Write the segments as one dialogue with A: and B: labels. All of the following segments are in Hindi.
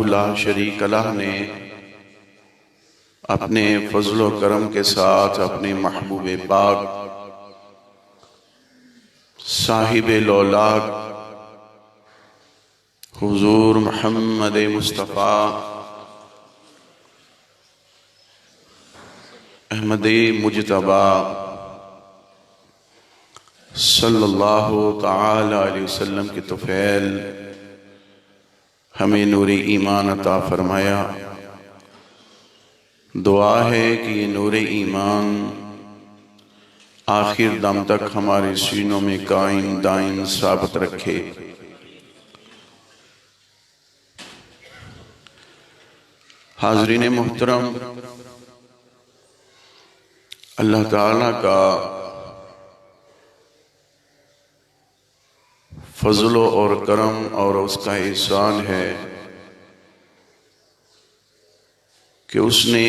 A: वहदहू ला शरीक लह ने अपने फजल व करम के साथ अपने महबूब पाक साहिब लौलाक हुजूर मोहम्मद मुस्तफ़ा अहमद मुजतबा सल्लल्लाहु तआला अलैहि वसल्लम के तुफ़ैल हमें नूरे ईमान अता फरमाया। दुआ है कि ये नूरे ईमान आखिर दम तक हमारे सीनों में कायम दायम साबित रखे। हाज़रीन मोहतरम, अल्लाह ताला का फजल और करम और उसका एहसान है कि उसने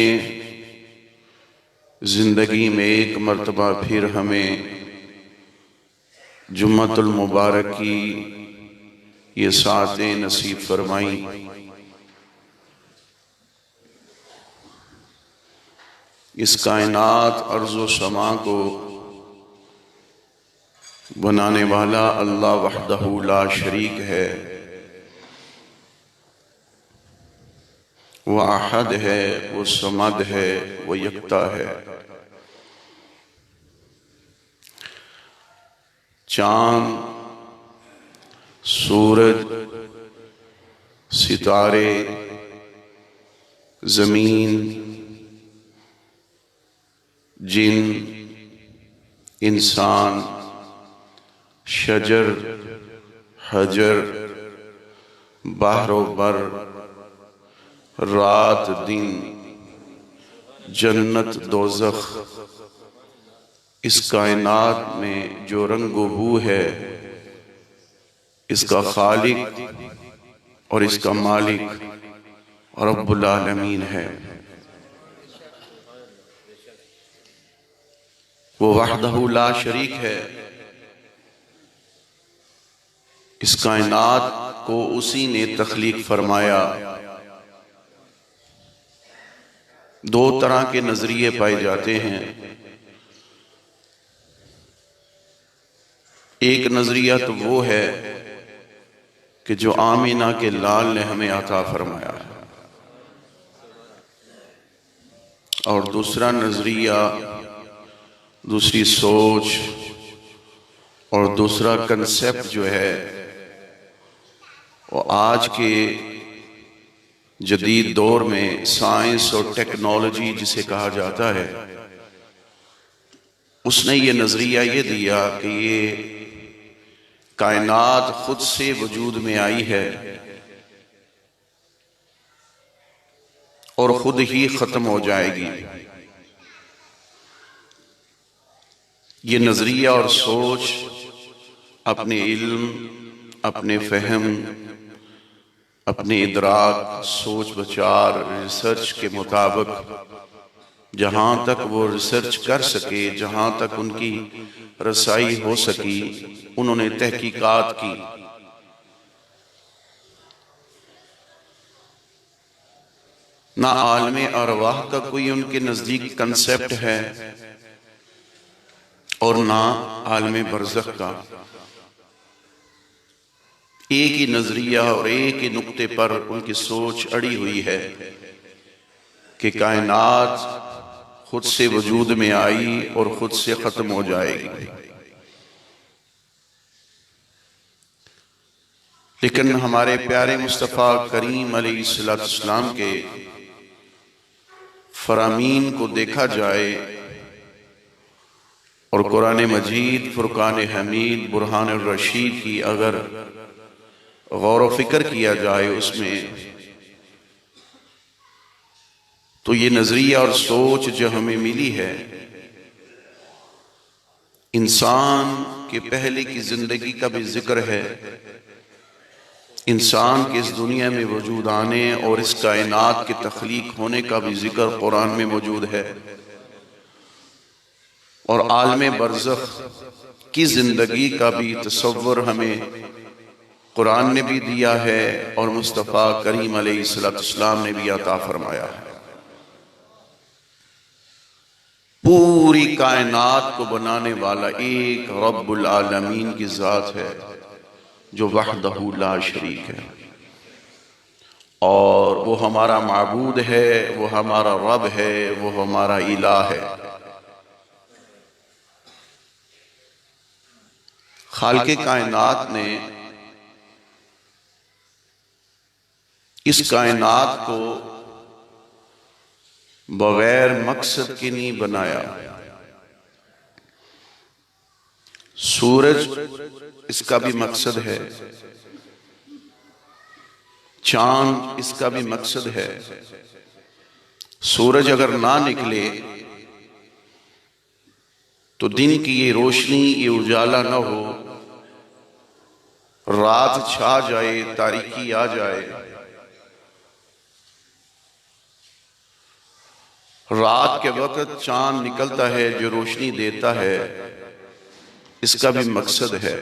A: जिंदगी में एक मर्तबा फिर हमें जुम्मतुल मुबारक की ये सातें नसीब फरमाई। इस कायनात अर्ज़ो समा को बनाने वाला अल्लाह वहदहू ला शरीक है, वो अहद है, वो समद है, वो यकता है। चाँद, सूरज, सितारे, ज़मीन, जिन, इंसान, शजर, हजर, बहरो बर, रात दिन, जन्नत दोज़ख, इस कायनात में जो रंगो बू है इसका खालिक और इसका मालिक रब्बुल आलमीन है। वो वहदहू ला शरीक है। इस कायनात को उसी ने तख्लीक फरमाया। दो तरह के नजरिए पाए जाते हैं। एक नजरिया तो वो है कि जो आमीना के लाल ने हमें अता फरमाया, और दूसरा नजरिया, दूसरी सोच और दूसरा कंसेप्ट जो है वो आज के जदीद दौर में साइंस और टेक्नोलॉजी जिसे कहा जाता है, उसने ये नजरिया ये दिया कि ये कायनात खुद से वजूद में आई है और खुद ही खत्म हो जाएगी। ये नजरिया और सोच अपने इल्म, अपने फहम, अपने इदराक, सोच विचार, रिसर्च के मुताबिक जहाँ तक वो रिसर्च कर सके, जहाँ तक उनकी रसाई हो सकी, उन्होंने तहकीकात की। ना आलमे अरवाह का कोई उनके नजदीक कंसेप्ट है और ना आलमे बरज़ख का। एक ही नजरिया और एक ही नुक्ते पर उनकी सोच अड़ी हुई है कि कायनात खुद से वजूद में आई और खुद से खत्म हो जाएगी। लेकिन हमारे प्यारे मुस्तफ़ा करीम अलैहिस्सलाम के फरामीन को देखा जाए और कुरान मजीद, फुरकान हमीद, बुरहान रशीद की अगर गौर व फिक्र किया जाए उसमें, तो ये नजरिया और सोच जो हमें मिली है, इंसान के पहले की जिंदगी का भी जिक्र है। इंसान के इस दुनिया में वजूद आने और इस कायनात के तख्लीक होने का भी जिक्र कुरान में मौजूद है। और आलमे बरज़ख की जिंदगी का भी तसव्वुर हमें कुरान ने भी दिया है और मुस्तफ़ा करीम अलैहिस्सलाम ने भी अता फरमाया है। पूरी कायनात को बनाने वाला एक रब्बुल आलमीन की ज़ात है जो वहदहू ला शरीक है, और वो हमारा माबूद है, वो हमारा रब है, वो हमारा इलाह है। खालिक़े कायनात ने इस कायनात को बगैर मकसद के नहीं बनाया। सूरज इसका भी मकसद है, चांद इसका भी मकसद है। सूरज अगर ना निकले तो दिन की ये रोशनी, ये उजाला ना हो, रात छा जाए, तारीकी आ जाए, रात के वक्त चांद निकलता है जो रोशनी देता है, इसका भी मकसद है।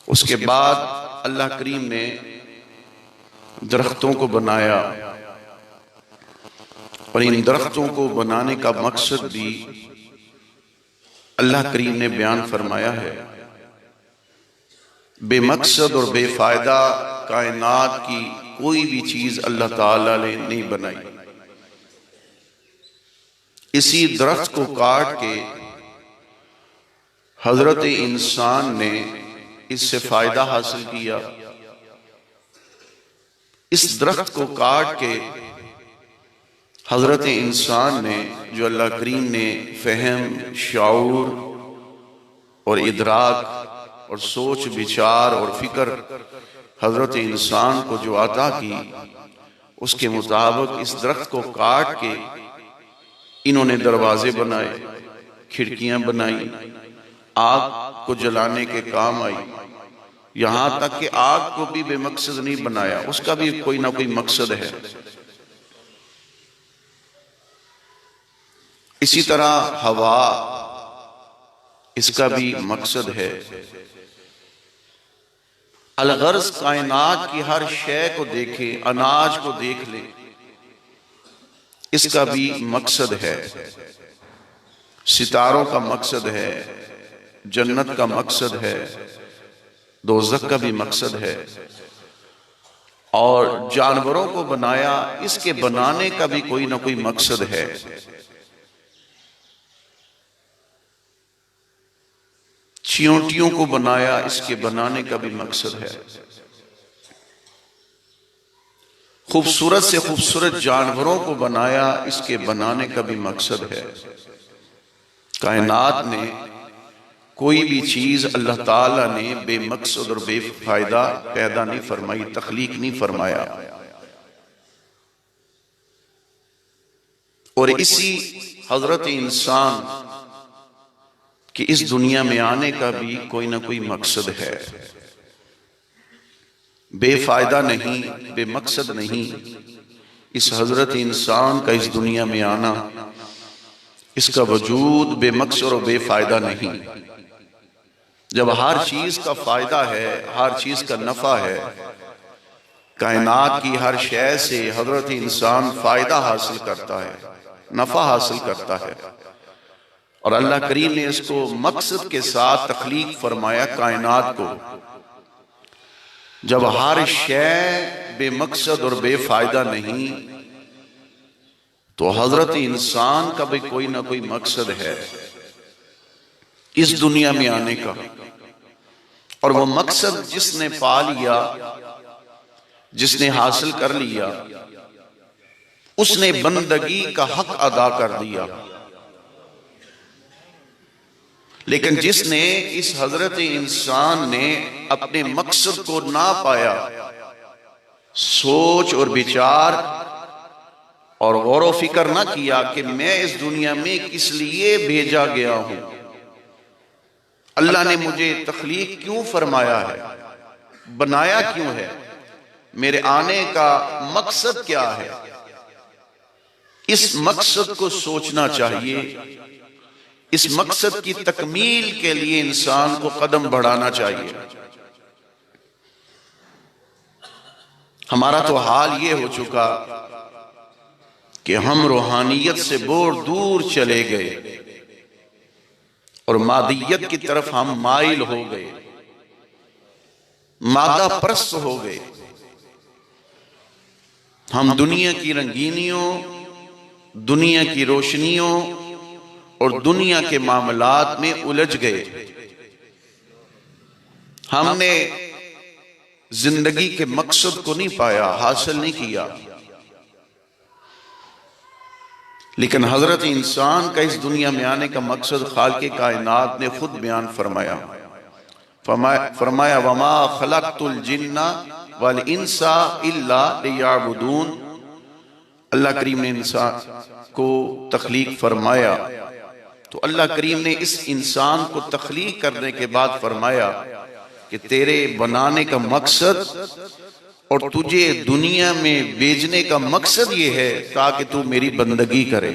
A: उसके बाद अल्लाह करीम ने दरख्तों को बनाया, और इन दरख्तों को बनाने का मकसद भी अल्लाह करीम ने बयान फरमाया है। बेमकसद और बेफायदा कायनात की कोई भी चीज अल्लाह ताला ने नहीं बनाई। इसी दरख्त को काट के हजरत इंसान ने इससे फायदा हासिल किया। इस दरख्त को काट के हजरत इंसान ने, जो अल्लाह करीम ने फहम, शाऊर और इदराक और सोच विचार और फिक्र हजरत इंसान को जो अता की, उसके मुताबिक इस दरख्त को काट के इन्होंने दरवाजे बनाए, खिड़कियां बनाई, आग को जलाने के काम आई। यहां तक कि आग को भी बेमकसद नहीं बनाया, उसका भी कोई ना कोई मकसद है। इसी तरह हवा, इसका भी मकसद है। अलगर्ज कायनात की हर शय को देखे, अनाज को देख ले, इसका भी मकसद है। सितारों का मकसद है, जन्नत का मकसद है, दोज़ख का भी मकसद है। और जानवरों को बनाया, इसके बनाने का भी कोई ना कोई मकसद है। चींटियों को बनाया, इसके बनाने का भी मकसद है। खूबसूरत से खूबसूरत जानवरों को बनाया, इसके बनाने का भी मकसद है। कायनात ने कोई भी चीज अल्लाह ताला ने बेमकसद और बेफायदा पैदा नहीं फरमाई, तख्लीक नहीं फरमाया। और इसी हजरत इंसान कि इस दुनिया में आने का भी कोई ना कोई मकसद है। बेफायदा नहीं, बेमकसद नहीं। इस हजरत इंसान का इस दुनिया में आना, इसका वजूद बेमकसद और बेफायदा नहीं। जब हर चीज का फायदा है, हर चीज का नफा है, कायनात की हर शय से हजरत इंसान फायदा हासिल करता है, नफा हासिल करता है। और अल्लाह करीम ने इसको मकसद के साथ तख्लीक फरमाया कायनात को। जब हर शय बेमकसद और बेफायदा नहीं, तो हजरत इंसान का भी कोई ना कोई मकसद है इस दुनिया में आने का। और वो मकसद जिसने पा लिया, जिसने हासिल कर लिया, उसने बंदगी का हक अदा कर दिया। लेकिन जिसने, इस हजरत इंसान ने अपने मकसद को ना पाया, सोच और विचार और गौर व फिक्र ना किया कि मैं इस दुनिया में किस लिए भेजा गया हूं, अल्लाह ने मुझे तख्लीक क्यों फरमाया है, बनाया क्यों है, मेरे आने का मकसद क्या है, इस मकसद को सोचना चाहिए। इस मकसद की तकमील के लिए इंसान को कदम बढ़ाना चाहिए। हमारा तो हाल ये हो चुका कि हम रूहानियत से बहुत दूर चले गए और मादियत की तरफ हम माइल हो गए, मादा परस्त हो गए। हम दुनिया की रंगीनियों, दुनिया की रोशनियों और दुनिया के मामलात में उलझ गए। हमने जिंदगी के मकसद को नहीं पाया, हासिल नहीं किया। लेकिन हजरत इंसान का इस दुनिया में आने का मकसद खालिक़े कायनात ने खुद बयान फरमाया वमा खलक़तुल जिन्ना वल इंसा इल्ला लियअबुदून। अल्लाह करीम ने इंसान को तख्लीक फरमाया तो अल्लाह करीम ने इस इंसान को तख्लीक करने के बाद फरमाया कि तेरे बनाने का मकसद और तुझे दुनिया में भेजने का मकसद ये है ताकि तू मेरी बंदगी करे।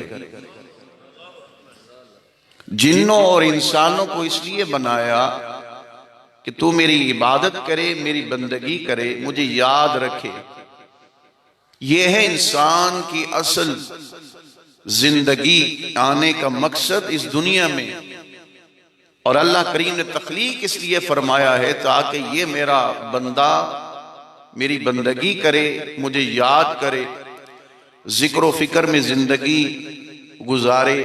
A: जिन्नों और इंसानों को इसलिए बनाया कि तू मेरी इबादत करे, मेरी बंदगी करे, मुझे याद रखे। यह है इंसान की असल जिंदगी आने का मकसद इस दुनिया में। और अल्लाह करीम ने तख्लीक इसलिए फरमाया है ताकि ये मेरा बंदा मेरी बंदगी करे, मुझे याद करे, जिक्र फिक्र में जिंदगी गुजारे।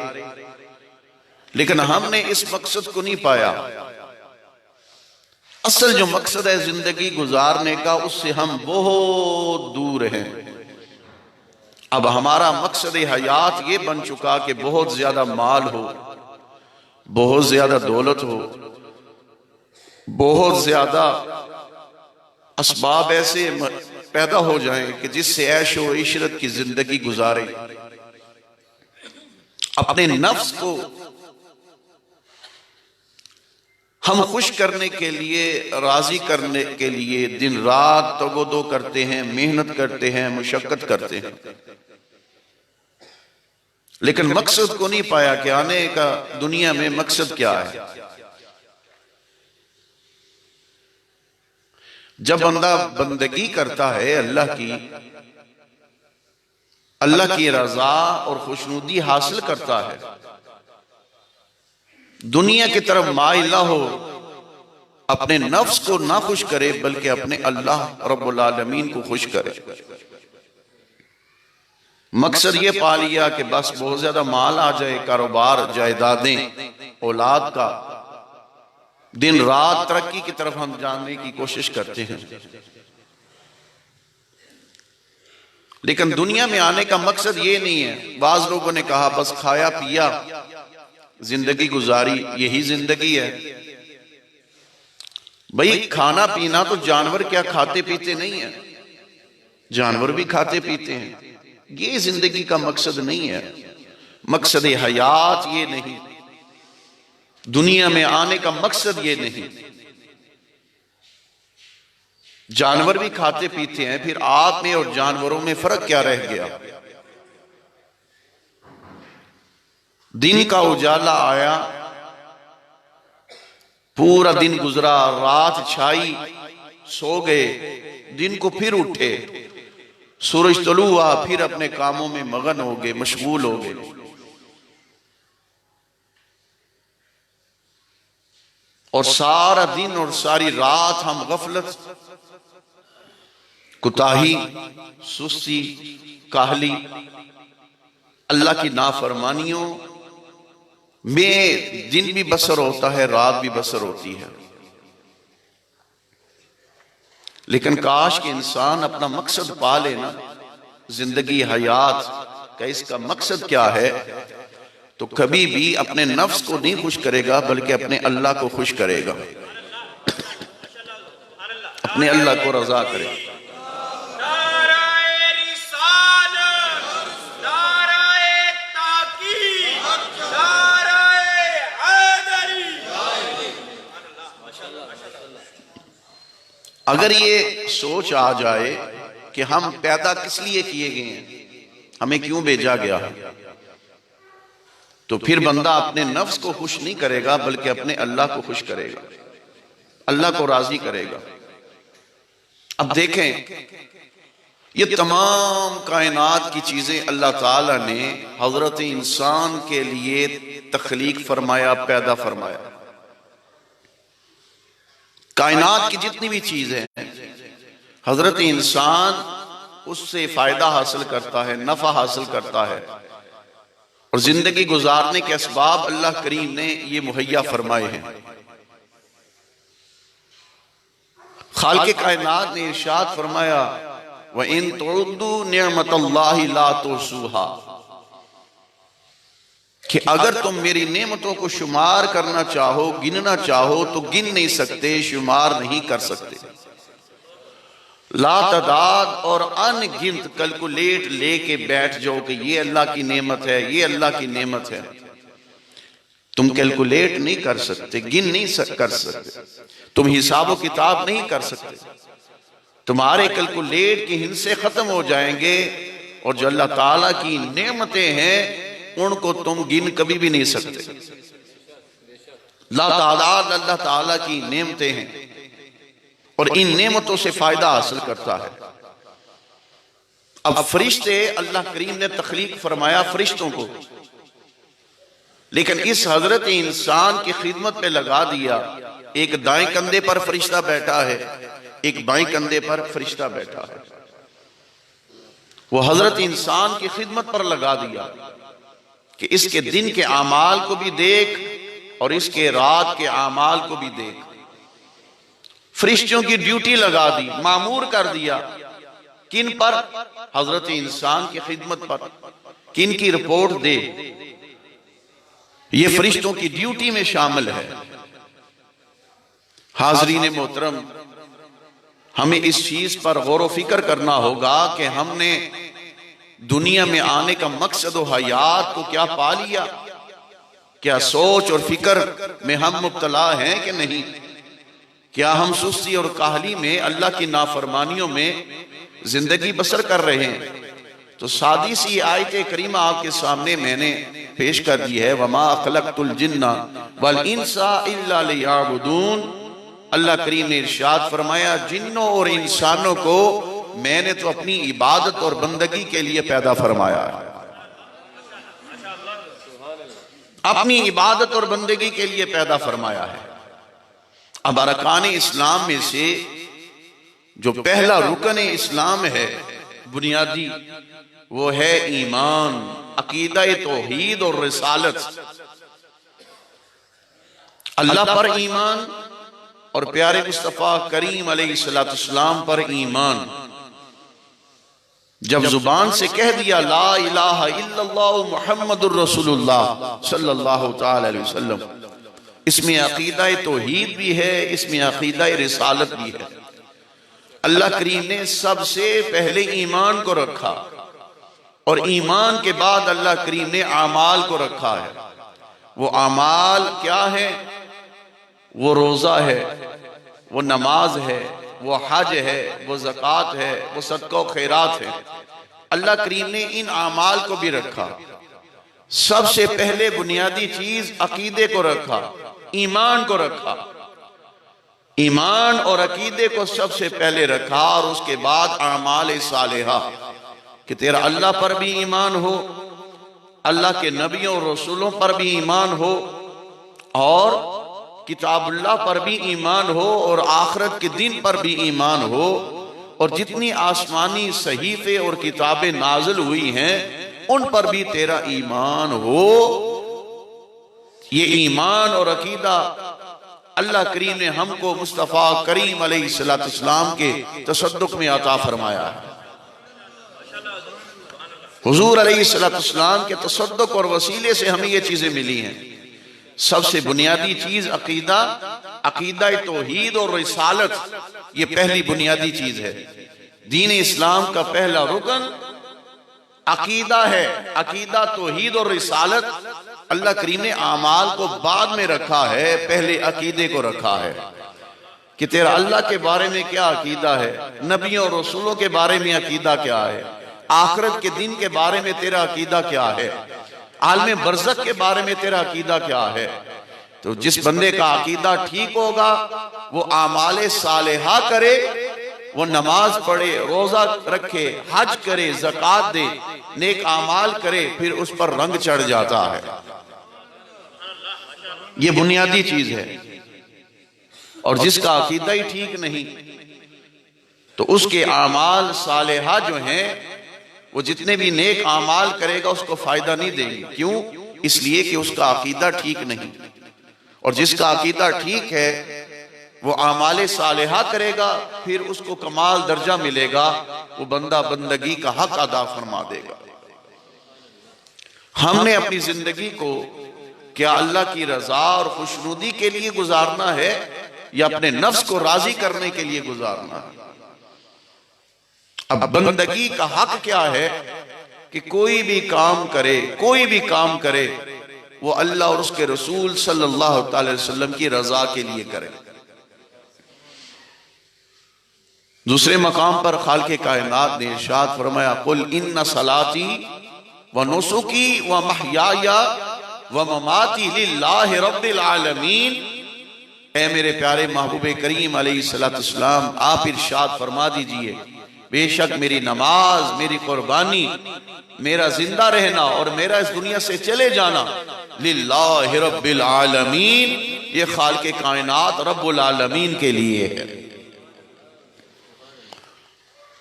A: लेकिन हमने इस मकसद को नहीं पाया। असल जो मकसद है जिंदगी गुजारने का, उससे हम बहुत दूर हैं। अब हमारा मकसद हयात ये बन चुका कि बहुत ज्यादा माल हो, बहुत ज्यादा दौलत हो, बहुत ज्यादा असबाब ऐसे पैदा हो जाएं कि जिससे ऐश व इशरत की जिंदगी गुजारे। अपने नफ्स को हम खुश करने के लिए, राजी करने के लिए दिन रात तगोदो करते हैं, मेहनत करते हैं, मुशक्कत करते हैं, लेकिन मकसद को नहीं पाया कि आने का दुनिया में मकसद क्या है। जब बंदा बंदगी करता है अल्लाह की रजा और खुशनुदी हासिल करता है, दुनिया की तरफ माइल ना हो, अपने नफ्स को ना खुश करे बल्कि अपने अल्लाह रब्बुल आलमीन को खुश करे। मकसद ये पा लिया कि बस बहुत ज्यादा माल आ जाए, कारोबार, जायदादें, औलाद का, दिन रात तरक्की की तरफ हम जाने की कोशिश करते हैं। लेकिन दुनिया में आने का मकसद ये नहीं है। बाज लोगों ने कहा बस खाया पिया, जिंदगी गुजारी, यही जिंदगी है। भाई खाना पीना तो जानवर क्या खाते पीते नहीं है? जानवर भी खाते पीते हैं। ये जिंदगी का मकसद नहीं है। मकसद हयात ये नहीं, दुनिया में आने का मकसद ये नहीं। जानवर भी खाते पीते हैं, फिर आप में और जानवरों में फर्क क्या रह गया? दिन का उजाला आया, पूरा दिन गुजरा, रात छाई, सो गए, दिन को फिर उठे, सूरज तलू हुआ, फिर अपने कामों में मगन हो गए, मशगूल हो गए। और सारा दिन और सारी रात हम गफलत, कुताही, सुस्ती, काहली, अल्लाह की नाफरमानियों में दिन भी बसर होता है, रात भी बसर होती है। लेकिन काश कि इंसान अपना मकसद पा लेना, जिंदगी हयात का इसका मकसद क्या है, तो कभी भी अपने नफ्स को नहीं खुश करेगा बल्कि अपने अल्लाह को खुश करेगा, अपने अल्लाह को रजा करेगा। अगर ये सोच आ जाए कि हम पैदा किस लिए किए गए हैं, हमें क्यों भेजा गया है, तो फिर बंदा अपने नफ्स को खुश नहीं करेगा बल्कि अपने अल्लाह को खुश करेगा, अल्लाह को राजी करेगा। अब देखें, ये तमाम कायनात की चीजें अल्लाह ताला ने हजरत इंसान के लिए तख्लीक फरमाया, पैदा फरमाया। कायनात की जितनी भी चीज है हजरत इंसान उससे फायदा हासिल करता है, नफा हासिल करता है, और जिंदगी गुजारने के असबाब अल्लाह करीम ने ये मुहैया फरमाए हैं। खालिक कायनात ने इरशाद फरमाया, व इन तुअद्दू निअमतल्लाहि ला तुहसूहा, कि अगर तुम मेरी नेमतों को शुमार करना चाहो, गिनना चाहो तो गिन नहीं सकते, शुमार नहीं कर सकते। लातादाद और अनगिनत कैलकुलेट लेके बैठ जाओ कि ये अल्लाह की नेमत है, ये अल्लाह की नेमत है, तुम कैलकुलेट नहीं कर सकते, गिन नहीं कर सकते, तुम हिसाब किताब नहीं कर सकते। तुम्हारे कैलकुलेट के हिस्से खत्म हो जाएंगे, और जो अल्लाह ताला की नेमतें हैं उनको तुम गिन कभी भी नहीं सकते। लातादाद अल्लाह ताला की नेमतें हैं और इन नेमतों से फायदा हासिल करता है। अब फरिश्ते अल्लाह करीम ने तख्लीक फरमाया फरिश्तों को, लेकिन इस हजरत इंसान की खिदमत में लगा दिया। एक दाएं कंधे पर फरिश्ता बैठा है, एक बाएं कंधे पर फरिश्ता बैठा है। वो हजरत इंसान की खिदमत पर लगा दिया कि इसके दिन के आमाल को भी देख और इसके रात के आमाल को भी देख। फरिश्तों की ड्यूटी लगा दी, मामूर कर दिया। किन पर? हजरत इंसान की खिदमत पर। किन की रिपोर्ट दे, ये फरिश्तों की ड्यूटी में शामिल है। हाजरीन मोहतरम, हमें इस चीज पर गौर व फिक्र करना होगा कि हमने दुनिया में आने का मकसद व हयात को क्या पा लिया, क्या सोच और फिक्र में हम मुब्तला हैं कि नहीं, क्या हम सुस्ती और काहली में अल्लाह की नाफरमानियों में जिंदगी बसर कर रहे हैं। तो सादी सी आयत करीमा आपके सामने मैंने पेश कर दी है, वमा खलक़तुल जिन्ना वल इंसा इल्ला लियअबुदून। अल्लाह करीम ने इरशाद फरमाया, जिन्नों और इंसानों को मैंने तो अपनी इबादत और बंदगी के लिए पैदा फरमाया है, अपनी इबादत और बंदगी के लिए पैदा फरमाया है। अब अरकान इस्लाम में से जो पहला रुकन इस्लाम है बुनियादी, वो है ईमान, अकीदा तौहीद और रिसालत। अल्लाह पर ईमान और प्यारे मुस्तफा करीम अलैहिस्सलाम पर ईमान। जब जुबान से कह दिया ला इलाहा इल्लल्लाह मुहम्मदुर रसूलुल्लाह सल्लल्लाहु तआला अलैहि वसल्लम, इसमें अकीदा तौहीद भी है, इसमें अकीदा रिसालत भी है। अल्लाह करीम ने सबसे पहले ईमान को रखा और ईमान के बाद अल्लाह करीम ने आमाल को रखा है। वो आमाल क्या है? वो रोजा है, वो नमाज है, वो हज है, वो ज़कात है, वो सदका खैरात है। अल्लाह करीम ने इन आमाल को भी रखा। सबसे पहले बुनियादी चीज अकीदे को रखा, ईमान को रखा। ईमान और अकीदे को सबसे पहले रखा और उसके बाद आमाल सालेहा, कि तेरा अल्लाह पर भी ईमान हो, अल्लाह के नबियों और रसूलों पर भी ईमान हो, और किताबुल्लाह पर भी ईमान हो, और आखिरत के दिन पर भी ईमान हो, और जितनी आसमानी सहीफे और किताबें नाजिल हुई हैं उन पर भी तेरा ईमान हो। ये ईमान और अकीदा अल्लाह करीम ने हमको मुस्तफ़ा करीम अलैहिस्सलाम के तसद्दुक में अता फरमाया है। हुजूर अलैहिस्सलाम के तसद्दुक और वसीले से हमें ये चीजें मिली हैं। सबसे बुनियादी चीज अकीदा, अकीदा तौहीद और रिसालत, ये पहली बुनियादी चीज है। दीन इस्लाम का पहला रुकन अकीदा है। अकीदा तौहीद और रिसालत अल्लाह करीम ने आमाल को बाद में रखा है, पहले अकीदे को रखा है कि तेरा अल्लाह के बारे में क्या अकीदा है, नबियों और रसूलों के बारे में अकीदा क्या है, आखिरत के दिन के बारे में तेरा अकीदा क्या है। आलम बरज़ख के बारे में तेरा अकीदा क्या है? तो जिस बंदे का अकीदा ठीक होगा वो आमाले सालेहा करे, वो नमाज पढ़े, रोजा रखे, हज करे, ज़कात दे, नेक आमाल करे, फिर उस पर रंग चढ़ जाता है। ये बुनियादी चीज है। और जिसका अकीदा ही ठीक नहीं तो उसके आमाल सालेहा जो हैं वो जितने भी नेक आमाल करेगा उसको फायदा नहीं देंगे। क्यों? इसलिए कि उसका अकीदा ठीक नहीं। और जिसका अकीदा ठीक है वो आमाले सालेहा करेगा, फिर उसको कमाल दर्जा मिलेगा, वो बंदा बंदगी का हक अदा फरमा देगा। हमने अपनी जिंदगी को क्या अल्लाह की रजा और खुशनुदी के लिए गुजारना है या अपने नफ्स को राजी करने के लिए गुजारना है? अब बंदगी का हक क्या है कि कोई भी काम करे वो अल्लाह और उसके रसूल सल्लल्लाहु अलैहि वसल्लम की रजा के लिए करे। दूसरे मकाम पर खालिक़े कायनात ने इरशाद फरमाया, कुल इन्ना सलाती व नुसुकी व महयाया व ममाती लिल्लाहि रब्बिल आलमीन। ऐ मेरे प्यारे महबूब करीम अलैहिस्सलाम, आप इरशाद फरमा दीजिए, बेशक मेरी नमाज, मेरी कुर्बानी, मेरा जिंदा रहना और मेरा इस दुनिया से चले जाना लिल्लाहि रब्बिल आलमीन, ये खालिक़े कायनात रब्बुल आलमीन के लिए है।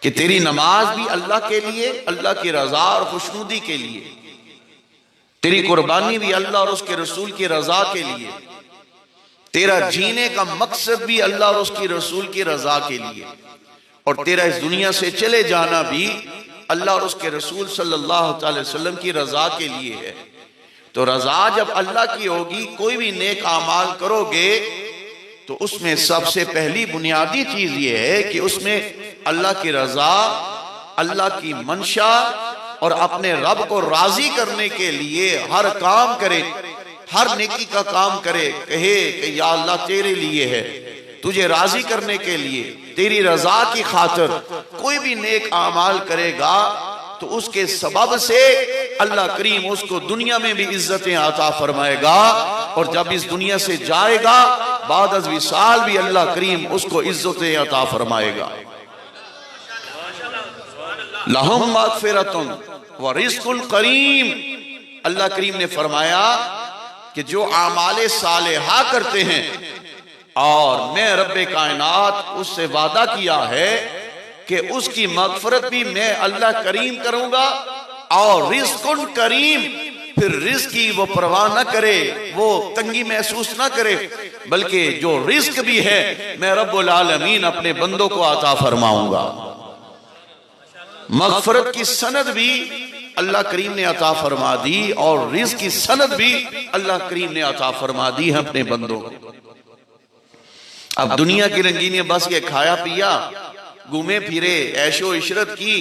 A: कि तेरी नमाज भी अल्लाह के लिए, अल्लाह की रजा और खुशनुदी के लिए, तेरी कुर्बानी भी अल्लाह और उसके रसूल की रजा के लिए, तेरा जीने का मकसद भी अल्लाह और उसकी रसूल की रजा के लिए, और तेरा इस दुनिया से चले जाना भी अल्लाह और उसके रसूल सल्लल्लाहु अलैहि वसल्लम की रजा के लिए है। तो रजा जब अल्लाह की होगी, कोई भी नेक आमाल करोगे तो उसमें सबसे पहली बुनियादी चीज ये है कि उसमें अल्लाह की रजा, अल्लाह की मंशा और अपने रब को राजी करने के लिए हर काम करे, हर नेकी का काम करे, कहे कि या अल्लाह तेरे लिए है, तुझे राजी करने के लिए, तेरी रजा की खातिर कोई भी नेक आमाल करेगा तो उसके सबब से अल्लाह करीम उसको दुनिया में भी इज्जतें अता फरमाएगा, और जब इस दुनिया से जाएगा बाद अज़ विसाल भी अल्लाह करीम उसको इज्जतें अता फरमाएगा। लहुम मग़फ़िरतुन व रिज़्क़ुन करीम। अल्लाह करीम ने फरमाया कि जो आमाले सालेहा करते हैं और मैं रब्बे कायनात उससे वादा किया है कि उसकी मग़फ़िरत भी मैं अल्लाह करीम करूंगा, और रिज़्क़ुन करीम, फिर रिज़्क़ की वो परवाह न करे, वो तंगी महसूस न करे, बल्कि जो रिज़्क़ भी है मैं रब्बुल आलमीन अपने बंदों को अता फरमाऊंगा। मग़फ़िरत की सनद भी अल्लाह करीम ने अता फरमा दी और रिज़्क़ की सनद भी अल्लाह करीम ने अता फरमा दी है अपने बंदों को। अब दुनिया की रंगीनी बस ये खाया पिया, घूमे फिरे, ऐशो इशरत की,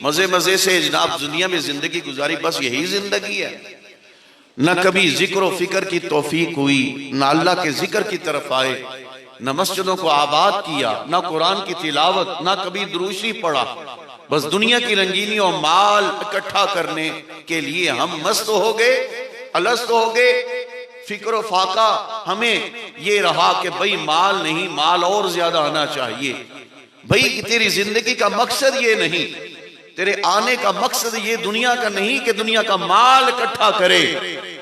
A: मजे मजे से जनाब दुनिया में जिंदगी गुजारी, बस यही जिंदगी है। न कभी जिक्र और फिक्र की तौफीक हुई, न अल्लाह के जिक्र की तरफ आए, न मस्जिदों को आबाद किया, न कुरान की तिलावत, न कभी दुरूशी पढ़ा। बस दुनिया की रंगीनी और माल इकट्ठा करने के लिए हम मस्त हो गए, अलस्त हो गए। फिक्र और फाका हमें ये रहा कि भाई माल नहीं, माल और ज्यादा आना चाहिए। भाई तेरी जिंदगी का मकसद ये नहीं, तेरे आने का मकसद ये दुनिया का नहीं कि दुनिया का माल इकट्ठा करे,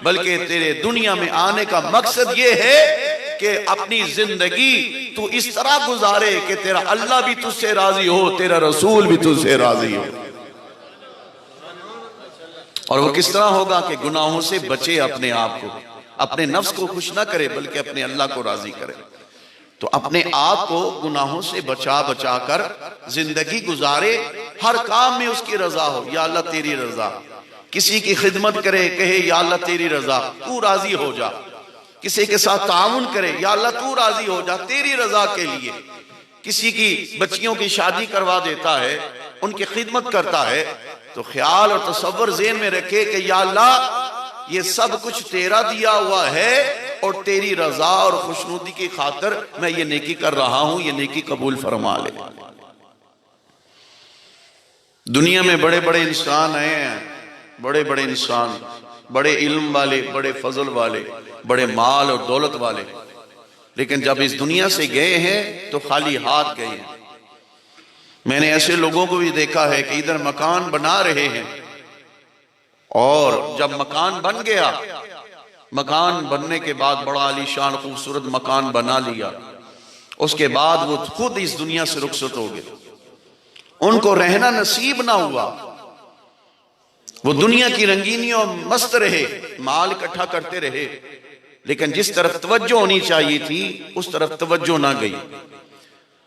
A: बल्कि तेरे दुनिया में आने का मकसद ये है कि अपनी जिंदगी तू इस तरह गुजारे कि तेरा अल्लाह भी तुझसे राजी हो, तेरा रसूल भी तुझसे राजी हो। और वो किस तरह होगा कि गुनाहों से बचे, अपने आप को, अपने नफ्स को खुश ना करे बल्कि अपने अल्लाह को राजी करे। तो अपने आप को गुनाहों से बचा बचा कर जिंदगी गुजारे, हर काम में उसकी रजा हो, या अल्लाह तेरी रजा। किसी की खिदमत करे, कहे या अल्लाह तेरी रजा, तू राजी हो जा। किसी के साथ ताउन करे, या अल्लाह तू राजी हो जा, तेरी रजा के लिए। किसी की बच्चियों की शादी करवा देता है, उनकी खिदमत करता है, तो ख्याल और तसव्वुर ज़हन में रखे कि या अल्लाह ये सब कुछ तेरा दिया हुआ है और तेरी रजा और खुशनुदी की खातिर मैं ये नेकी कर रहा हूं, ये नेकी कबूल फरमा ले। दुनिया में बड़े बड़े इंसान आए हैं, बड़े बड़े इंसान बड़े इल्म वाले, बड़े फजल वाले, बड़े माल और दौलत वाले, लेकिन जब इस दुनिया से गए हैं तो खाली हाथ गए हैं। मैंने ऐसे लोगों को भी देखा है कि इधर मकान बना रहे हैं और जब मकान बन गया, मकान बनने के बाद बड़ा आलीशान खूबसूरत मकान बना लिया, उसके बाद वो खुद इस दुनिया से रुखसत हो गए, उनको रहना नसीब ना हुआ। वो दुनिया की रंगीनियों में मस्त रहे, माल इकट्ठा करते रहे, लेकिन जिस तरफ तवज्जो होनी चाहिए थी उस तरफ तवज्जो ना गई।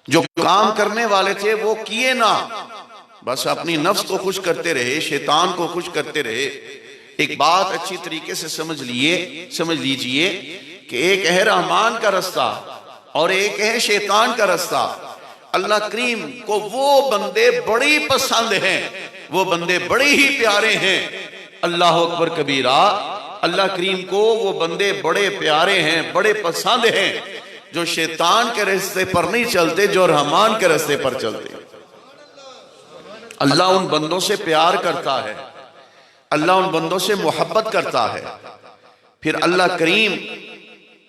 A: जो काम करने वाले थे वो किए ना, बस अपनी नफ्स को खुश करते रहे, शैतान को खुश करते रहे। एक बात अच्छी तरीके से समझ लीजिए कि एक है रहमान का रास्ता और एक है शैतान का रास्ता। अल्लाह करीम को वो बंदे बड़ी पसंद हैं, वो बंदे बड़े ही प्यारे हैं। अल्लाह अकबर कबीरा। अल्लाह करीम को वो बंदे बड़े प्यारे हैं, बड़े पसंद हैं, जो शैतान के रास्ते पर नहीं चलते, जो रहमान के रास्ते पर चलते। अल्लाह उन बंदों से प्यार करता है, अल्लाह उन बंदों से मोहब्बत करता है। फिर अल्लाह करीम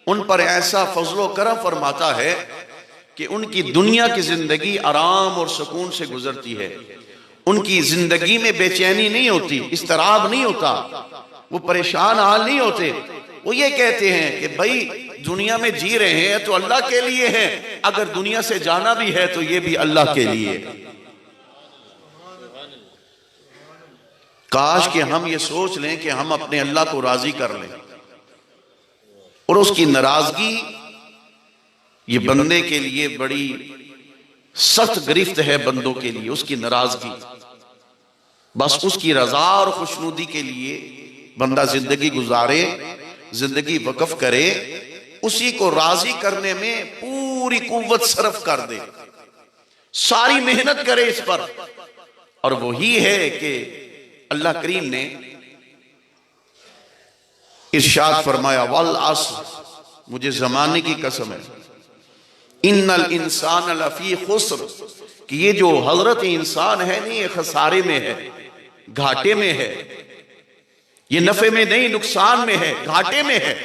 A: उन पर ऐसा फजलो करम फरमाता है कि उनकी दुनिया की जिंदगी आराम और सुकून से गुजरती है। उनकी जिंदगी में बेचैनी नहीं होती, इस्तराब नहीं होता, वो परेशान हाल नहीं होते। वो ये कहते हैं कि भाई दुनिया में जी रहे हैं तो अल्लाह के लिए है, अगर दुनिया से जाना भी है तो ये भी अल्लाह के लिए। काश कि हम ये सोच लें कि हम अपने अल्लाह को राजी कर लें, और उसकी नाराजगी ये बंदे के लिए बड़ी सख्त गिरफ्त है। बंदों के लिए उसकी नाराजगी, बस उसकी रजा और खुशनुदी के लिए बंदा जिंदगी गुजारे, जिंदगी वक्फ करे, उसी को राजी करने में पूरी कुव्वत सर्फ कर दे, सारी मेहनत करे इस पर। और वही है कि अल्लाह करीम ने इरशाद फरमाया, वल अस्र, मुझे जमाने की कसम है, इन्नल इंसान लफी खुस्र, कि ये जो हजरत इंसान है नहीं, ये खसारे में है, घाटे में है। ये नफे में नहीं, नुकसान में है, घाटे में है।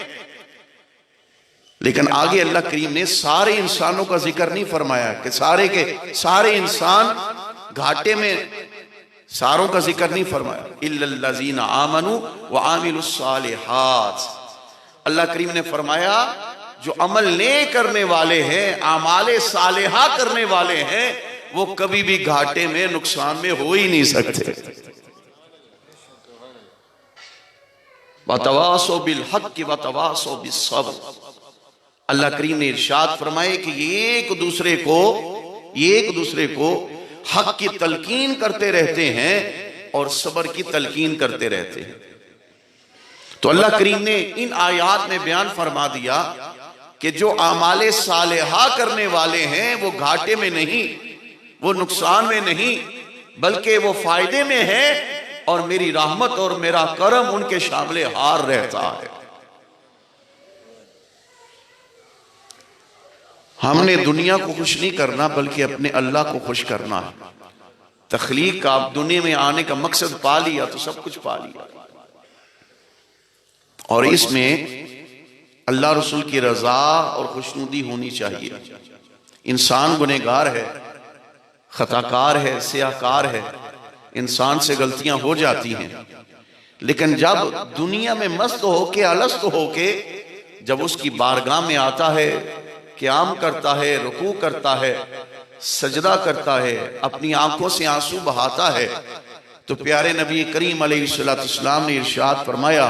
A: लेकिन आगे अल्लाह करीम ने सारे इंसानों का जिक्र नहीं फरमाया कि सारे के सारे इंसान घाटे में, सारों का जिक्र नहीं फरमाया। इल्लल्लज़ीना आमनू व आमिलुस सालिहात, अल्लाह करीम ने फरमाया जो अमल नेक करने वाले हैं, आमाले सालेहा करने वाले हैं, वो कभी भी घाटे में, नुकसान में हो ही नहीं सकते। वतवासो बिल हक़ वतवासो बिस्सब्र, अल्लाह करीम ने इरशाद फरमाए कि एक दूसरे को हक की तलकीन करते रहते हैं और सब्र की तलकीन करते रहते हैं। तो अल्लाह करीम ने इन आयात में बयान फरमा दिया कि जो आमाले सालेहा करने वाले हैं वो घाटे में नहीं, वो नुकसान में नहीं, बल्कि वो फायदे में है, और मेरी रहमत और मेरा करम उनके शामिल हार रहता है। हमने दुनिया को खुश नहीं करना, बल्कि अपने अल्लाह को खुश करना है। तख्लीक का, आप दुनिया में आने का मकसद पा लिया तो सब कुछ पा लिया। और इसमें अल्लाह रसूल की रजा और खुशनुदी होनी चाहिए। इंसान गुनहगार है, खताकार है, सियाकार है, इंसान से गलतियां हो जाती हैं, लेकिन जब दुनिया में मस्त होके, अलस्त होके, जब उसकी बारगाह में आता है, क़याम करता है, रुकू करता है, सजदा करता है, अपनी आंखों से आंसू बहाता है, तो प्यारे नबी करीम अलैहिस्सलाम ने इरशाद फरमाया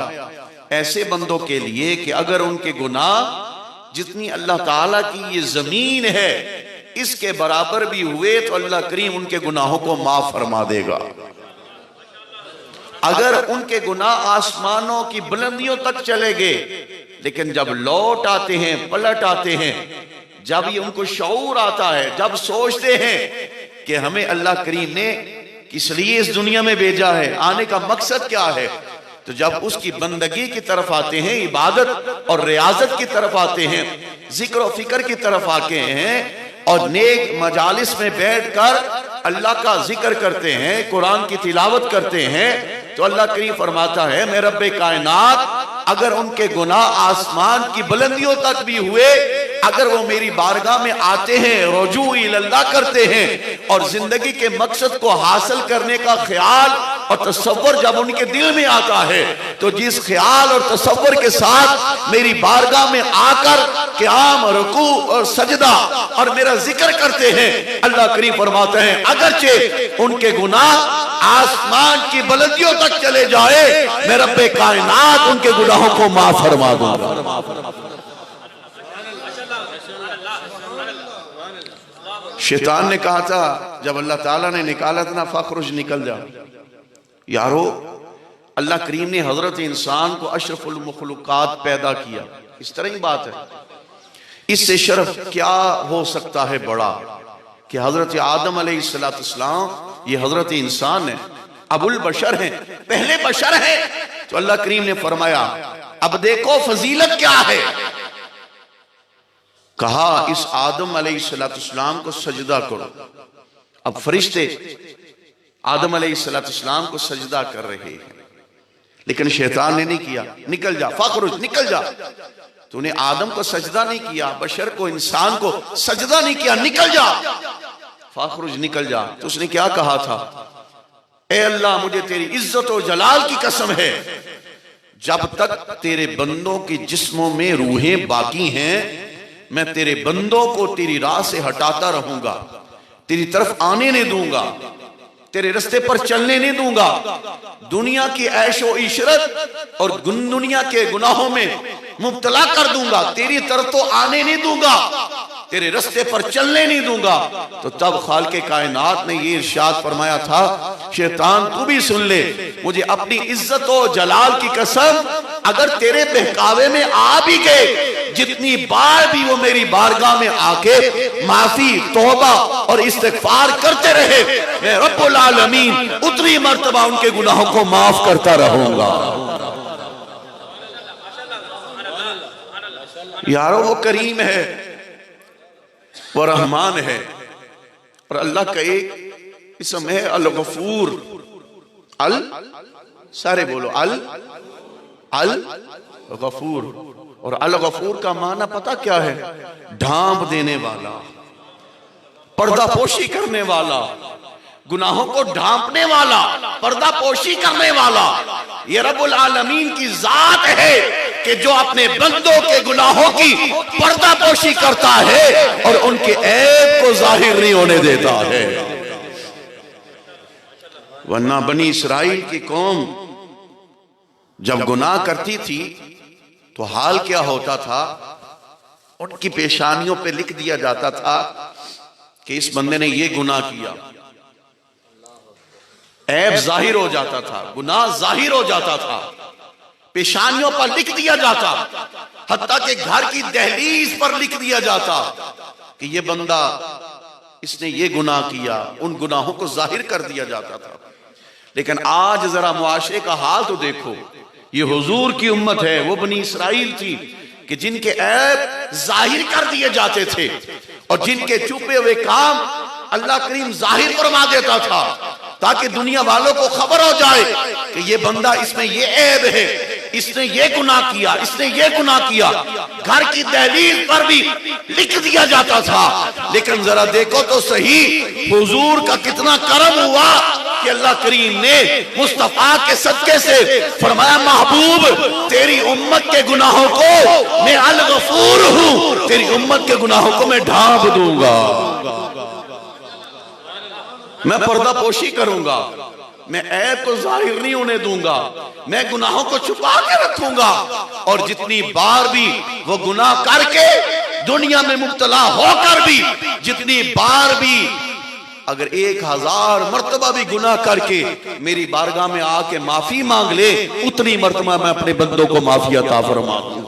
A: ऐसे बंदों के लिए कि अगर उनके गुनाह जितनी अल्लाह ताला की ये जमीन है इसके बराबर भी हुए तो अल्लाह करीम उनके गुनाहों को माफ फरमा देगा। अगर उनके गुनाह आसमानों की बुलंदियों तक चले गए, लेकिन जब लौट आते हैं, पलट आते हैं, जब ये उनको शऊर आता है, जब सोचते हैं कि हमें अल्लाह करीम ने किस लिए इस दुनिया में भेजा है, आने का मकसद क्या है, तो जब उसकी बंदगी की तरफ आते हैं, इबादत और रियाजत की तरफ आते हैं, जिक्र और फिक्र की तरफ आते हैं, और नेक मजालिस में बैठकर अल्लाह का जिक्र करते हैं, कुरान की तिलावत करते हैं, तो अल्लाह करीम फरमाता है मैं रब्बे कायनात अगर उनके गुनाह आसमान की बुलंदियों तक भी हुए, अगर वो मेरी बारगाह में आते हैं, रुजू इल्लाह करते हैं और जिंदगी के मकसद को हासिल करने का ख्याल और तसव्वुर जब उनके दिल में आता है, तो जिस ख्याल और तसव्वुर के साथ मेरी बारगाह में आकर क़याम, रुकू और सजदा और मेरा जिक्र करते हैं, अल्लाह करीम फरमाते हैं अगरचे उनके गुनाह आसमान की बुलंदियों तक चले जाए, मैं रब्बे कायनात उनके गुनाहों को माफ फरमा दूंगा। शैतान ने कहा था जब अल्लाह ताला ने निकाला था ना, फखरुज निकल जा। यारो अल्लाह करीम ने हजरत इंसान को अशरफुल मखलूकात पैदा किया, इस तरह ही बात है। इससे शर्फ क्या हो सकता है बड़ा कि हजरत आदम अलैहिस्सलाम ये हजरत इंसान है, अबुल बशर हैं, पहले बशर हैं। तो अल्लाह करीम ने फरमाया अब देखो फजीलत क्या है। कहा इस आदम अलैहिस्सलाम को सजदा करो। अब फरिश्ते आदम अलैहिस्सलाम को सजदा कर रहे हैं, लेकिन शैतान ने नहीं किया। निकल जा फखरुज, निकल जा। तूने आदम को सजदा नहीं किया, बशर को, इंसान को सजदा नहीं किया, निकल जा फखरुज, निकल जा। तो उसने क्या कहा था, ए अल्लाह मुझे तेरी इज्जत और जलाल की कसम है, जब तक तेरे बंदों के जिस्मों में रूहें बाकी हैं मैं तेरे बंदों को तेरी राह से हटाता रहूंगा, तेरी तरफ आने नहीं दूंगा, तेरे रास्ते पर चलने नहीं दूंगा। दुनिया की ऐशो इशरत और दुनिया के गुनाहों में मुब्तला कर दूंगा, तेरी तरफ तो आने नहीं दूंगा, तेरे रास्ते पर चलने नहीं दूंगा। तो तब खालिक़े कायनात ने ये इरशाद फरमाया था, शैतान तू भी सुन ले, मुझे अपनी इज्जत और जलाल की कसम, अगर तेरे बहकावे में आ भी गए, जितनी बार भी वो मेरी बारगाह में आके माफी, तौबा और इस्तिग़फ़ार करते रहे, मैं रब्बुल आलमीन उतनी मर्तबा उनके गुनाहों को माफ करता रहूंगा। यारो वो करीम है, वो रहमान है, और अल्लाह का एक इसम है अल गफूर। अल सारे बोलो अल गफूर। और अल गफूर का माना पता क्या है, ढांप देने वाला, पर्दापोशी करने वाला, गुनाहों को ढांपने वाला, पर्दापोशी करने वाला। ये रब्बुल आलमीन की जात है कि जो अपने बंदों के गुनाहों की पर्दापोशी करता है और उनके ऐब को जाहिर नहीं होने देता है। वरना बनी इस्राइल की कौम जब गुनाह करती थी तो हाल क्या होता था, उनकी पेशानियों पे लिख दिया जाता था कि इस बंदे ने ये गुनाह किया। ऐब जाहिर हो जाता था, गुनाह जाहिर हो जाता था, पेशानियों पर लिख दिया जाता, हत्ता के घर की दहलीज पर लिख दिया जाता कि ये बंदा, इसने ये गुनाह किया। उन गुनाहों को जाहिर कर दिया जाता था। लेकिन आज जरा मुआशरे का हाल तो देखो, ये हुजूर की उम्मत है, वो बनी इस्राइल थी कि जिनके ऐब जाहिर कर दिए जाते थे और जिनके छुपे हुए काम अल्लाह करीम जाहिर फरमा देता था, ताकि दुनिया वालों को खबर हो जाए कि ये बंदा, इसमें ये ऐब है, इसने ये गुनाह किया, इसने ये गुनाह किया। घर की दहलीज पर भी लिख दिया जाता था। लेकिन जरा देखो तो सही, हुजूर का कितना करम हुआ कि अल्लाह करीम ने मुस्तफा के सदके से फरमाया, महबूब तेरी उम्मत के गुनाहों को मैं अल गफूर हूं, तेरी उम्मत के गुनाहों को मैं ढांप दूंगा, मैं पर्दापोशी करूंगा, मैं ऐब को जाहिर नहीं होने दूंगा, मैं गुनाहों को छुपा के रखूंगा। और जितनी बार भी वो गुनाह करके दुनिया में मुब्तला होकर भी, जितनी बार भी अगर 1000 मर्तबा भी गुनाह करके मेरी बारगाह में आके माफी मांग ले, उतनी मर्तबा मैं अपने बंदों को माफी अता फरमा दूं,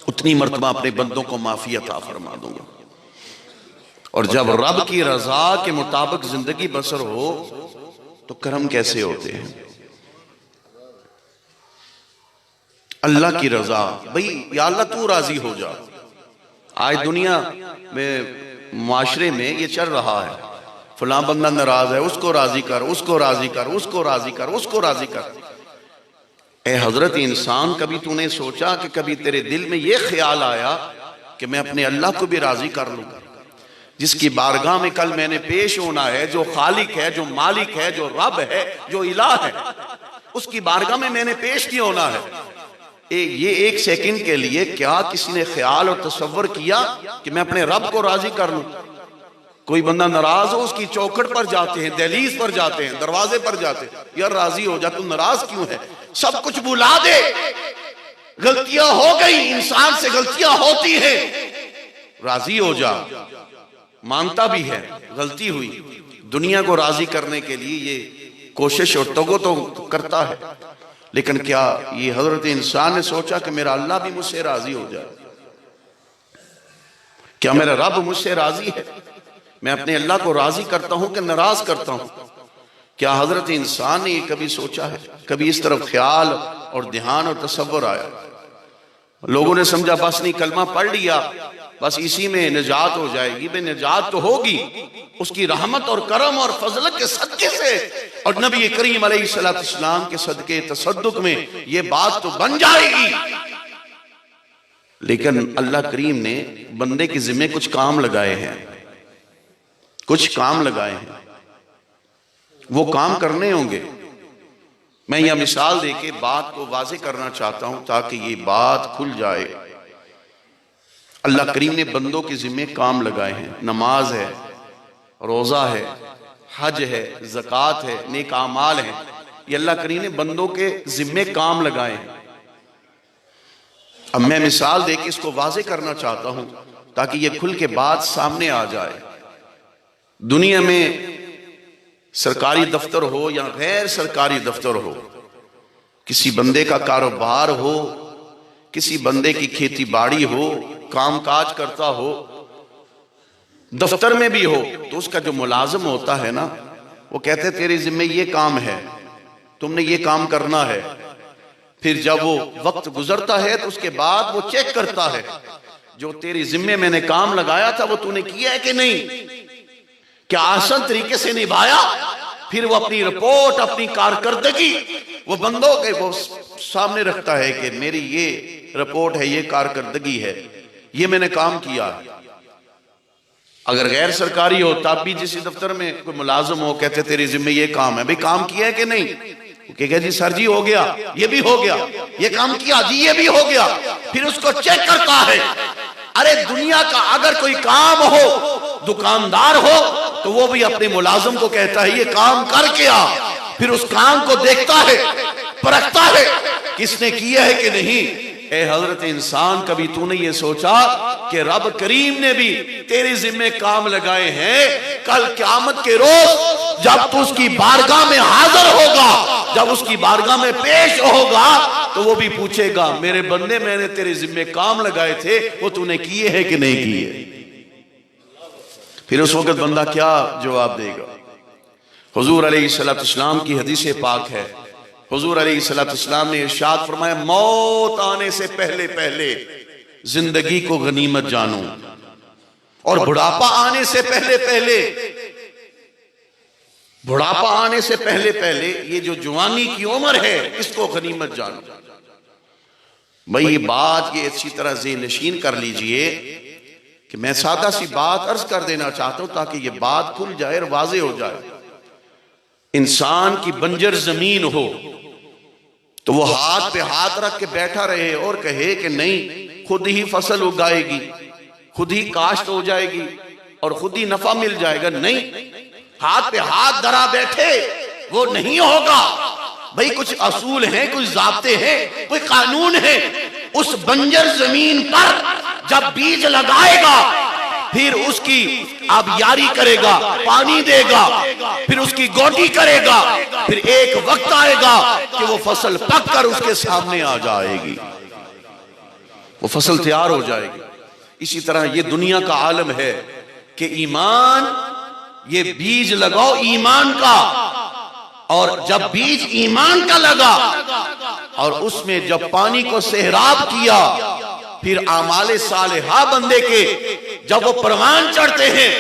A: उतनी मर्तबा अपने बंदों को माफी अता फरमा दूंगा। और जब रब की रजा के मुताबिक जिंदगी बसर हो तो करम कैसे होते हैं। अल्लाह की रजा, भाई या अल्लाह तू राजी हो जा। आज दुनिया में, माशरे में ये चल रहा है फलां बंदा नाराज है, उसको राजी कर, उसको राजी कर, उसको राजी कर, उसको राजी कर। ए हजरत इंसान, कभी तूने सोचा कि कभी तेरे दिल में ये ख्याल आया कि मैं अपने अल्लाह को भी राजी कर लूं, जिसकी बारगाह में कल मैंने पेश होना है, जो खालिक है, जो मालिक है, जो रब है, जो इलाह है, उसकी बारगाह में मैंने पेश नहीं होना है। ये एक सेकंड के लिए क्या किसी ने ख्याल और तसव्वुर किया कि मैं अपने रब को राजी कर लूं? कोई बंदा नाराज हो, उसकी चौखट पर जाते हैं, दहलीज पर जाते हैं, दरवाजे पर जाते हैं, यार राजी हो जा, तू नाराज क्यों है? सब कुछ भुला दे, गलतियां हो गई, इंसान से गलतियां होती हैं, राजी हो जा। मानता भी है गलती हुई, दुनिया को राजी करने के लिए ये कोशिश और तगो तो करता है, लेकिन क्या ये हजरत इंसान ने सोचा कि मेरा अल्लाह भी मुझसे राजी हो जाए? क्या मेरा रब मुझसे राजी है? मैं अपने अल्लाह को राजी करता हूं कि नाराज करता हूं? क्या हजरत इंसान ने कभी सोचा है? कभी इस तरफ ख्याल और ध्यान और तसव्वुर आया? लोगों ने समझा बस नहीं, कलमा पढ़ लिया, बस इसी में निजात हो जाएगी। भाई निजात तो होगी उसकी रहमत और करम और फजलत के सदके से, और नबी करीम अलैहिस्सलाम के सदके तसद्दुक में ये बात तो बन जाएगी। लेकिन अल्लाह करीम ने बंदे के जिम्मे कुछ काम लगाए हैं, कुछ काम लगाए हैं, वो काम करने होंगे। मैं यह मिसाल देके बात को वाज़ेह करना चाहता हूं ताकि ये बात खुल जाए। अल्लाह करीम ने बंदों के जिम्मे काम लगाए हैं। नमाज है, रोजा है, हज है, ज़कात है, नेक आमाल है, ये अल्लाह करीम ने बंदों के जिम्मे काम लगाए हैं। अब मैं मिसाल देके इसको वाज़ेह करना चाहता हूं ताकि ये खुल के बात सामने आ जाए। दुनिया में सरकारी दफ्तर हो या गैर सरकारी दफ्तर हो, किसी बंदे का कारोबार हो, किसी बंदे की खेती बाड़ी हो, कामकाज करता हो, दफ्तर में भी हो, तो उसका जो मुलाजिम होता है ना, वो कहते हैं तेरे जिम्मे ये काम है, तुमने ये काम करना है। फिर जब वो वक्त गुजरता है तो उसके बाद वो चेक करता है जो तेरे जिम्मे मैंने काम लगाया था वो तूने किया है कि नहीं, क्या आसान तरीके से निभाया। फिर वो अपनी रिपोर्ट, अपनी कारकर्दगी वो बंदों के वो सामने रखता है कि मेरी ये रिपोर्ट है, ये कारकर्दगी है, ये मैंने काम किया। अगर गैर सरकारी हो तब भी जिस दफ्तर में कोई मुलाजिम हो, कहते तेरे जिम्मे ये काम है, भाई काम किया है कि नहीं? कहेगा जी सर जी हो गया, ये भी हो गया, ये काम किया जी, ये भी हो गया। फिर उसको चेक करता है। अरे दुनिया का अगर कोई काम हो, दुकानदार हो, तो वो भी अपने मुलाजिम को कहता है ये काम करके आ। फिर उस काम को देखता है, परखता है किसने किया है कि नहीं। ए हजरत इंसान, कभी तूने ये सोचा कि रब करीम ने भी तेरे जिम्मे काम लगाए हैं? कल क़यामत के रोज जब तू उसकी बारगाह में हाजिर होगा, जब उसकी बारगाह में पेश होगा, तो वो भी पूछेगा मेरे बंदे मैंने तेरे जिम्मे काम लगाए थे, वो तूने किए हैं कि नहीं किए। फिर उस वक्त बंदा क्या जवाब देगा? हुजूर अलैहिस्सलाम की हदीस पाक है, हुजूर अलैहिस्सलाम ने इरशाद फरमाया मौत आने से पहले पहले जिंदगी को गनीमत जानो, और बुढ़ापा आने से पहले पहले, बुढ़ापा आने से पहले पहले ये जो जवानी की उम्र है इसको गनीमत जानो। भाई ये बात ये अच्छी तरह ज़हन नशीन कर लीजिए कि मैं सादा सी बात अर्ज कर देना चाहता हूं ताकि ये बात खुल जाए और वाज़ेह हो जाए। इंसान की बंजर जमीन हो तो वो हाथ पे हाथ रख के बैठा रहे और कहे कि नहीं खुद ही फसल उगाएगी, खुद ही काश्त हो जाएगी और खुद ही नफा मिल जाएगा। नहीं, हाथ पे हाथ धरा बैठे वो नहीं होगा। भाई कुछ असूल हैं, कुछ ज़ाब्ते हैं, कोई कानून है। उस बंजर जमीन पर जब बीज लगाएगा फिर उसकी आबियारी करेगा, पानी देगा, फिर उसकी गोटी करेगा, फिर एक वक्त आएगा कि वो फसल पक कर उसके सामने आ जाएगी, वो फसल तैयार हो जाएगी। इसी तरह ये दुनिया का आलम है कि ईमान, ये बीज लगाओ ईमान का, और जब बीज ईमान का लगा और उसमें जब पानी को सेहराब किया फिर आमाले सालिहा बंदे के जब वो परवान चढ़ते हैं,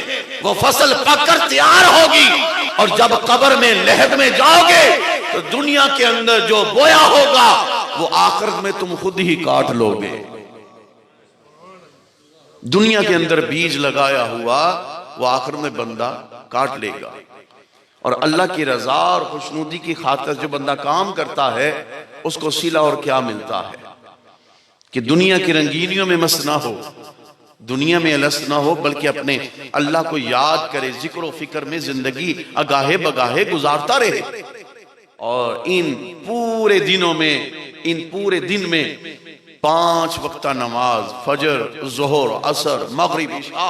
A: वो फसल पककर तैयार होगी, और जब कब्र में लहद में जाओगे तो दुनिया के अंदर जो बोया होगा वो आखिरत में तुम खुद ही काट लोगे। दुनिया के अंदर बीज लगाया हुआ वो आखिर में बंदा काट लेगा। और अल्लाह की रजा और खुशनुदी की खातिर जो बंदा काम करता है उसको सिला और क्या मिलता है कि दुनिया की रंगीनियों में मस्त ना हो, दुनिया में अलस ना हो, बल्कि अपने अल्लाह को याद करे, जिक्र और फिक्र में जिंदगी अगाहे बगाहे गुजारता रहे। और इन पूरे दिनों में, इन पूरे दिन में 5 वक्ता नमाज, फजर, जोहर, असर, मगरिब, इशा,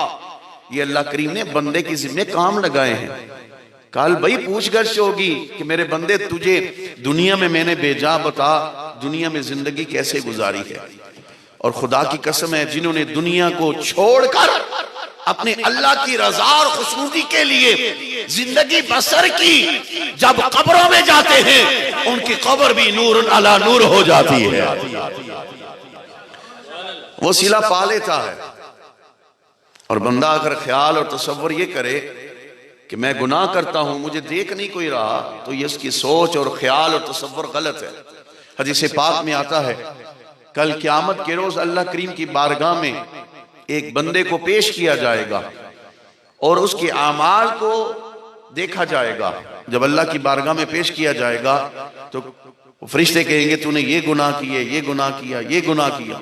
A: ये अल्लाह करीम ने बंदे की जिम्मे काम लगाए हैं। कल भाई पूछगछ होगी कि मेरे बंदे तुझे दुनिया में मैंने भेजा, बता दुनिया में जिंदगी कैसे गुजारी है। और खुदा की कसम है, जिन्होंने दुनिया को छोड़कर अपने अल्लाह की रजा और खुशनुदी के लिए जिंदगी बसर की, जब कब्रों में जाते हैं उनकी कब्र भी नूर अला नूर हो जाती है। वो सिला पा लेता है। और बंदा अगर ख्याल और तसव्वुर ये करे कि मैं गुनाह करता हूं, मुझे देख नहीं कोई रहा, तो ये उसकी सोच और ख्याल और तसव्वुर गलत है। हदीस पाक में आता है, कल क़यामत के रोज अल्लाह करीम की बारगाह में एक बंदे को पेश किया जाएगा और उसके आमाल को देखा जाएगा। जब अल्लाह की बारगाह में पेश किया जाएगा तो फरिश्ते कहेंगे तूने ये गुनाह किए, ये गुनाह किया, ये गुनाह किया।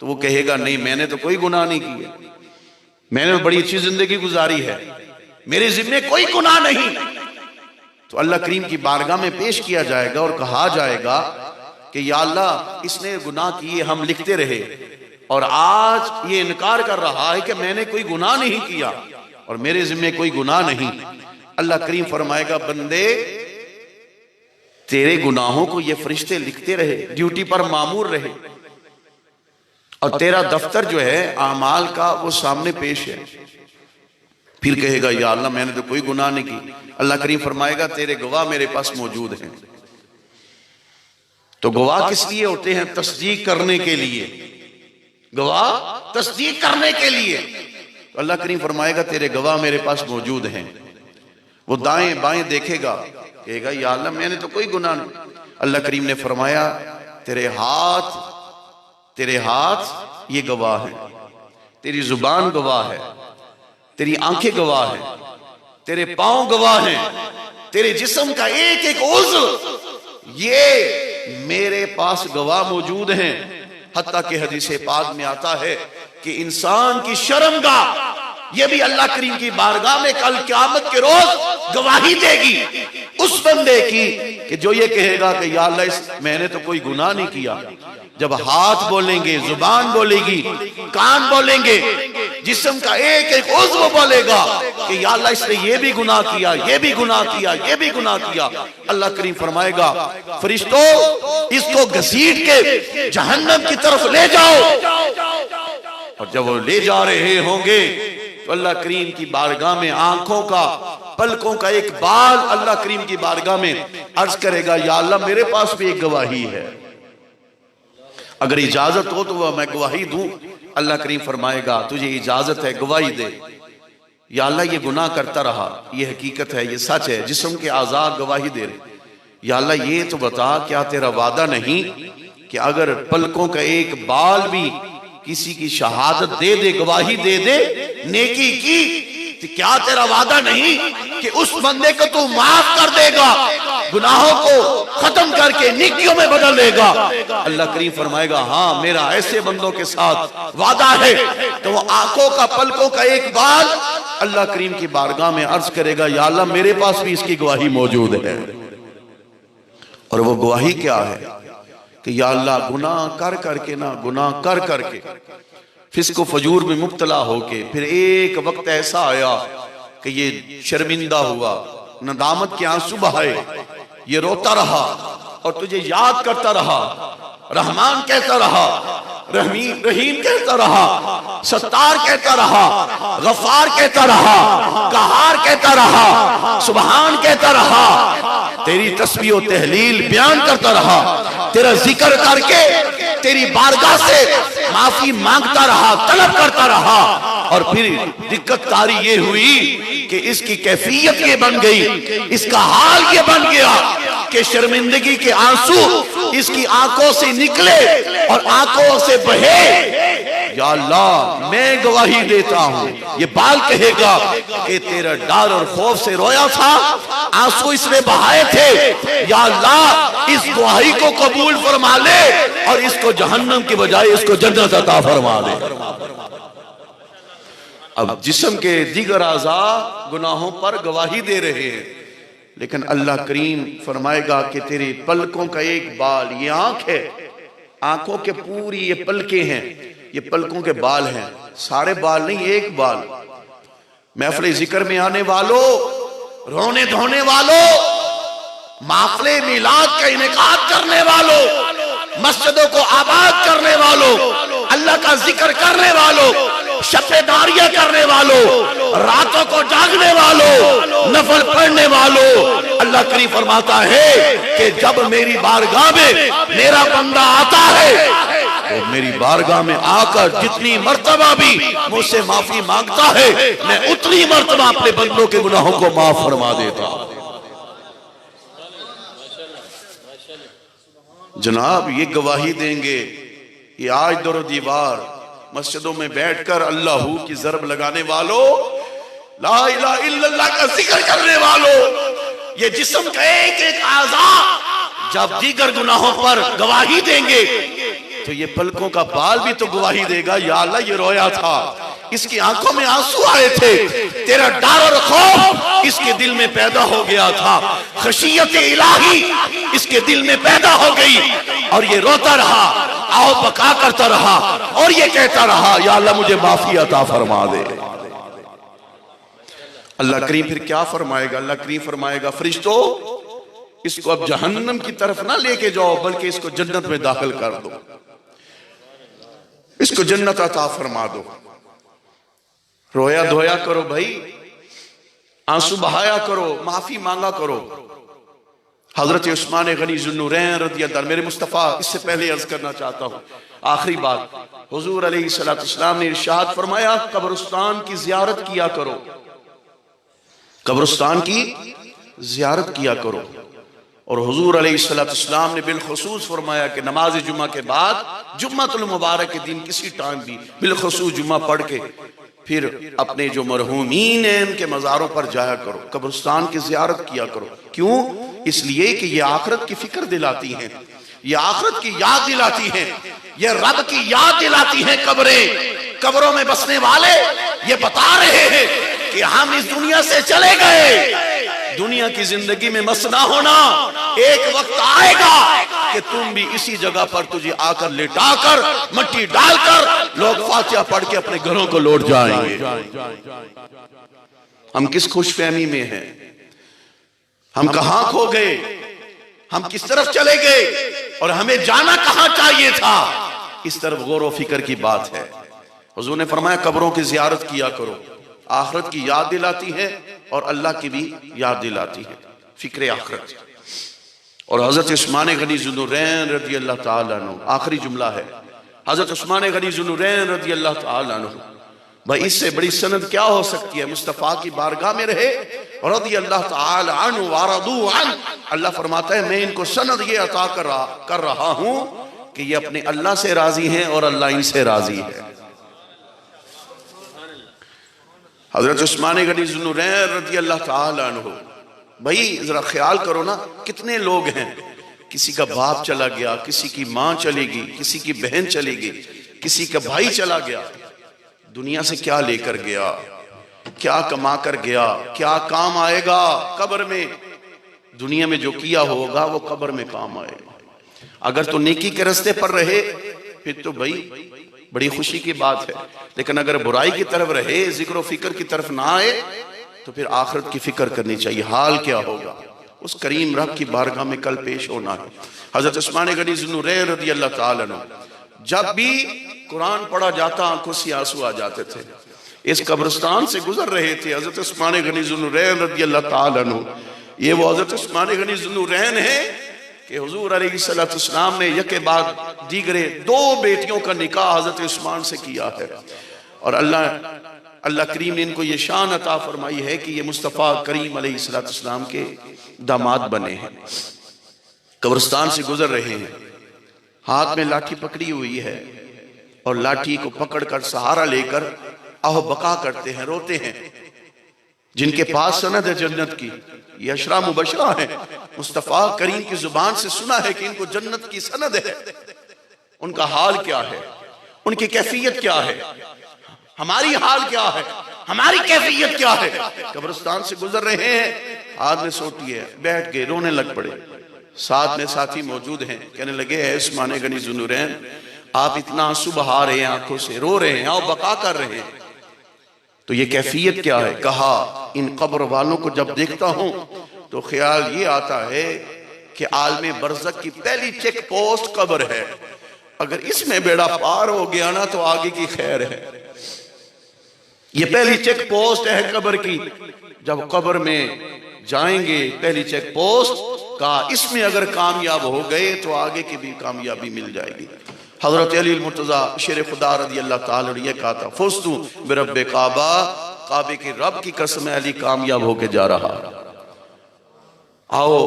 A: तो वो कहेगा नहीं, मैंने तो कोई गुनाह नहीं किया, मैंने बड़ी अच्छी जिंदगी गुजारी है, मेरे जिम्मे कोई गुनाह नहीं। तो अल्लाह करीम की बारगाह में पेश किया जाएगा और कहा जाएगा कि या अल्लाह, इसने गुनाह किए, हम लिखते रहे, और आज ये इनकार कर रहा है कि मैंने कोई गुनाह नहीं किया और मेरे जिम्मे कोई गुनाह नहीं। अल्लाह करीम फरमाएगा, बंदे तेरे गुनाहों को ये फरिश्ते लिखते रहे, ड्यूटी पर मामूर रहे, और तेरा दफ्तर जो है आमाल का वो सामने पेश है। फिर कहेगा या अल्लाह, मैंने तो कोई गुनाह नहीं की। अल्लाह करीम फरमाएगा, तेरे गवाह मेरे पास मौजूद हैं। तो गवाह किस लिए होते हैं? तस्दीक करने के लिए। गवाह तस्दीक करने के लिए। तो अल्लाह करीम फरमाएगा, तेरे गवाह मेरे पास मौजूद हैं। वो दाएं बाएं देखेगा, कहेगा या अल्लाह, मैंने तो कोई गुनाह नहीं। अल्लाह करीम ने फरमाया, तेरे हाथ ये गवाह है, तेरी जुबान गवाह है, तेरी आंखें गवाह है, तेरे पांव गवाह हैं, तेरे जिस्म का एक एक उज़्व ये मेरे पास गवाह मौजूद हैं। हत्ता कि हदीस पाक में आता है कि इंसान की शर्मगाह ये भी अल्लाह करीम की बारगाह में कल क़यामत के रोज गवाही देगी उस बंदे की कि जो ये कहेगा कि या अल्लाह, मैंने तो कोई गुनाह नहीं किया। जब हाथ बोलेंगे, जुबान बोलेगी, कान बोलेंगे, जिस्म का एक एक उज़्व बोलेगा कि या अल्लाह, इसने ये भी गुनाह किया, ये भी गुनाह किया, ये भी गुनाह किया। अल्लाह करीम फरमाएगा, फरिश्तों इसको घसीट के जहन्नम की तरफ ले जाओ। और जब वो ले जा रहे होंगे तो अल्लाह करीम की बारगाह में आंखों का, पलकों का एक बाल अल्लाह करीम की बारगाह में अर्ज करेगा, या अल्लाह, मेरे पास भी एक गवाही है, अगर इजाजत हो तो वह मैं गवाही दूं। अल्लाह करीम फरमाएगा, तुझे इजाजत है, गवाही दे। या अल्लाह, ये गुनाह करता रहा, ये हकीकत है, ये सच है, जिस्म के आज़ाद गवाही दे रहे। या अल्लाह, ये तो बता, क्या तेरा वादा नहीं कि अगर पलकों का एक बाल भी किसी की शहादत दे दे, गवाही दे दे नेकी की, तो क्या तेरा वादा नहीं कि उस बंदे को तू माफ कर देगा, गुनाहों को खत्म करके नेकियों में बदल देगा? अल्लाह करीम फरमाएगा, हाँ, मेरा ऐसे बंदों के साथ वादा है। तो वो आंखों का, पलकों का एक बाल अल्लाह करीम की बारगाह में अर्ज करेगा, या अल्लाह, मेरे पास भी इसकी गवाही मौजूद है। और वो गवाही क्या है कि या अल्लाह, गुनाह कर करके ना, गुनाह कर करके फिस्क व फजूर में मुब्तला होके फिर एक वक्त ऐसा आया कि ये शर्मिंदा हुआ, नदामत के आंसू बहाए, ये रोता रहा और तुझे याद करता रहा, रहमान कहता रहा, रहीम कहता रहा, सत्तार कहता रहा, गफ्फार कहता रहा, कहार कहता रहा, सुबहान कहता रहा, तेरी तस्बीह और तहलील बयान करता रहा, तेरा जिक्र करके तेरी बारगाह से माफी मांगता रहा, तलब करता रहा। और फिर दिक्कत कारी ये हुई कि इसकी कैफियत ये बन गई, इसका हाल ये बन गया कि शर्मिंदगी के आंसू इसकी आंखों से निकले और आंखों से बहे। या अल्लाह, मैं गवाही देता हूं, ये बाल कहेगा कि तेरा डर और खौफ से रोया था, आंसू इसने बहाए थे। या अल्लाह, इस गवाही को कबूल फरमा ले और इसको जहन्नम के बजाय इसको जन्नत अता फरमा दे। अब जिस्म के दीगर आज़ा गुनाहों पर गवाही दे रहे हैं, लेकिन अल्लाह करीम फरमाएगा कि तेरे पलकों का एक बाल, ये आंख है, आंखों के पूरी ये पलके हैं, ये पलकों के बाल हैं, सारे बाल नहीं, एक बाल। महफिल जिक्र में आने वालों, रोने धोने वालों, माफले मिलाद का इनेकाद करने वालों, मस्जिदों को आबाद करने वालों, अल्लाह का जिक्र करने वालों, शब्दारियां करने वालों, रातों को जागने वालों, नफल पढ़ने वालों, अल्लाह करीम फरमाता है कि जब मेरी बारगाह में मेरा बंदा आता है तो मेरी बारगाह में आकर जितनी मर्तबा भी मुझसे माफी मांगता है, मैं उतनी मर्तबा अपने बंदों के गुनाहों को माफ फरमा देता। जनाब, ये गवाही देंगे, ये आज दर दीवार मस्जिदों में बैठकर अल्लाहू की ज़रब लगाने वालों, ला इलाहा इल्लल्लाह का जिक्र करने वालों, ये जिस्म का एक एक आज़ा जब दीगर गुनाहों पर गवाही देंगे तो ये पलकों का बाल भी तो गवाही देगा, या अल्लाह, ये रोया था, इसकी आंखों में आंसू आए थे, तेरा डर और खौफ इसके दिल में पैदा हो गया था, खशियत इलाही इसके दिल में पैदा हो गई और ये रोता रहा, आओ बका करता रहा और ये कहता रहा, या अल्लाह, मुझे माफी अता फरमा दे। अल्लाह करीम फिर क्या फरमाएगा? अल्लाह करीम फरमाएगा, फरिश्तों, इसको अब जहन्नम की तरफ ना लेके जाओ, बल्कि इसको जन्नत में दाखिल कर दो, इसको जन्नत अता फरमा दो। रोया धोया करो भाई, आंसू बहाया करो, माफी मांगा करो। हजरत उस्मान गनी ज़ुन्नूरैन रज़ियल्लाहु अन्हु, मेरे मुस्तफ़ा, इससे पहले अर्ज करना चाहता हूँ आखिरी बात, हुजूर अलैहिस्सलाम ने इरशाद फरमाया, कब्रिस्तान की जियारत किया करो, कब्रिस्तान की जियारत किया करो। और हुजूर अलैहिस्सलाम ने बिलखुसूस फरमाया कि नमाज जुम्मा के बाद, जुम्मतुल मुबारक के दिन किसी टाइम भी बिलखुसूस जुम्मा पढ़ के फिर अपने जो मरहूमीन हैं उनके मज़ारों पर जाया करो, कब्रिस्तान की जियारत किया करो। क्यों? इसलिए कि ये आखिरत की फिक्र दिलाती हैं, ये आखिरत की याद दिलाती हैं, ये रब की याद दिलाती हैं। कब्रें, कब्रों में बसने वाले ये बता रहे हैं कि हम इस दुनिया से चले गए, दुनिया की जिंदगी में मस्त ना होना, एक वक्त आएगा कि तुम भी इसी जगह पर तुझे आकर लिटाकर मट्टी डालकर लोग फातिहा पढ़ के अपने घरों को लौट जाएंगे। हम किस खुशफहमी में हैं, हम कहां खो गए, हम किस तरफ चले गए और हमें जाना कहां चाहिए था, इस तरफ गौर व फिक्र की बात है। हुजूर ने फरमाया, कब्रों की जियारत किया करो, आखिरत की याद दिलाती है और अल्लाह की भी याद दिलाती है, फिक्र आखिरत। और हजरत उस्मान गनी ज़ुन्नूरैन रज़ियल्लाहु ताला अन्हु, आखिरी जुमला है, हजरत उस्मान गनी ज़ुन्नूरैन रज़ियल्लाहु ताला अन्हु, भाई इससे बड़ी सनद क्या हो सकती है? मुस्तफ़ा की बारगाह में रहे रज़ियल्लाहु ताला अन्हु व रदू अन, अल्लाह फरमाता है मैं इनको सनद ये अता कर रहा हूं कि ये अपने अल्लाह से राजी हैं और अल्लाह इनसे राजी है। हजरत उस्मान गनी ज़ुन्नूरैन रज़ियल्लाहु ताला अन्हु, भाई जरा ख्याल करो ना, कितने लोग हैं, किसी का बाप चला गया, किसी की माँ चलेगी, किसी की बहन चलेगी, किसी का भाई चला गया, दुनिया से क्या लेकर गया, क्या कमा कर गया, क्या काम आएगा कब्र में? दुनिया में जो किया होगा वो कब्र में काम आएगा। अगर तो नेकी के रास्ते पर रहे फिर तो भाई बड़ी खुशी की बात है, लेकिन अगर बुराई की तरफ रहे, जिक्र फिक्र की तरफ ना आए, तो फिर आखिरत की फिक्र करनी चाहिए, हाल क्या होगा, उस करीम रब की बारगाह में कल पेश होना है। हजरत उस्मान गनी ज़ुन्नूरैन रज़ियल्लाहु ताला अन्हु, जब भी कुरान पढ़ा जाता आंखों से आंसू आ जाते थे। इस कब्रिस्तान से गुजर रहे थे हजरत उस्मान गनी ज़ुन्नूरैन रज़ियल्लाहु ताला अन्हु, ये वो हजरत उस्मान गनी ज़ुन्नूरैन है कि कि हुजूर अलैहिस्सलाम ने यके बाद दीगरे 2 बेटियों का निकाह हजरत उस्मान से किया है, और अल्लाह करीम ने इनको ये शान अता फरमाई है कि ये मुस्तफ़ा करीम अलैहिस्सलाम के दामाद बने हैं। कब्रिस्तान से गुजर रहे हैं, हाथ में लाठी पकड़ी हुई है, और लाठी को पकड़कर सहारा लेकर आहो बका करते हैं, रोते हैं। जिनके पास सनद है जन्नत की, ये अशरा मुबशरा है, मुस्तफ़ा करीम की जुबान से सुना है कि इनको जन्नत की सनद है। उनका हाल क्या है, उनकी कैफियत क्या है, हमारी हाल क्या है, हमारी कैफियत क्या है। कब्रिस्तान से गुजर रहे हैं, हाथ में सोटी है, बैठ गए, रोने लग पड़े। साथ में साथी मौजूद हैं, कहने लगे है उस्मान गनी ज़ुन्नूरैन, आप इतना आंसू बहा रहे हैं, आंखों से रो रहे हैं और बका कर रहे हैं, तो ये कैफियत क्या है। कहा इन कब्र वालों को जब देखता हूं तो ख्याल ये आता है कि आलमे बरज़ख की पहली चेक पोस्ट कब्र है, अगर इसमें बेड़ा पार हो गया ना तो आगे की खैर है। ये पहली चेक पोस्ट है कब्र की, जब कब्र में जाएंगे पहली चेक पोस्ट का, इसमें अगर कामयाब हो गए तो आगे की भी कामयाबी मिल जाएगी। हजरत अली मुर्तजा शेर खुदा रज़ी अल्लाह ताला ने कहा था, फुस्तु बिरब्बे काबा, काबे के रब की कसम अली कामयाब होके जा रहा। आओ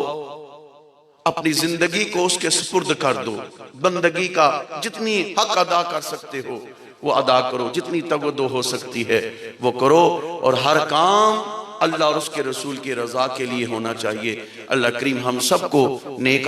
A: अपनी जिंदगी को उसके सुपुर्द कर दो, बंदगी का जितनी हक अदा कर सकते हो वो अदा करो, जितनी तवज्जो हो सकती है वो करो, और हर काम अल्लाह और उसके रसूल की रजा के लिए होना चाहिए। अल्लाह करीम हम सबको नेक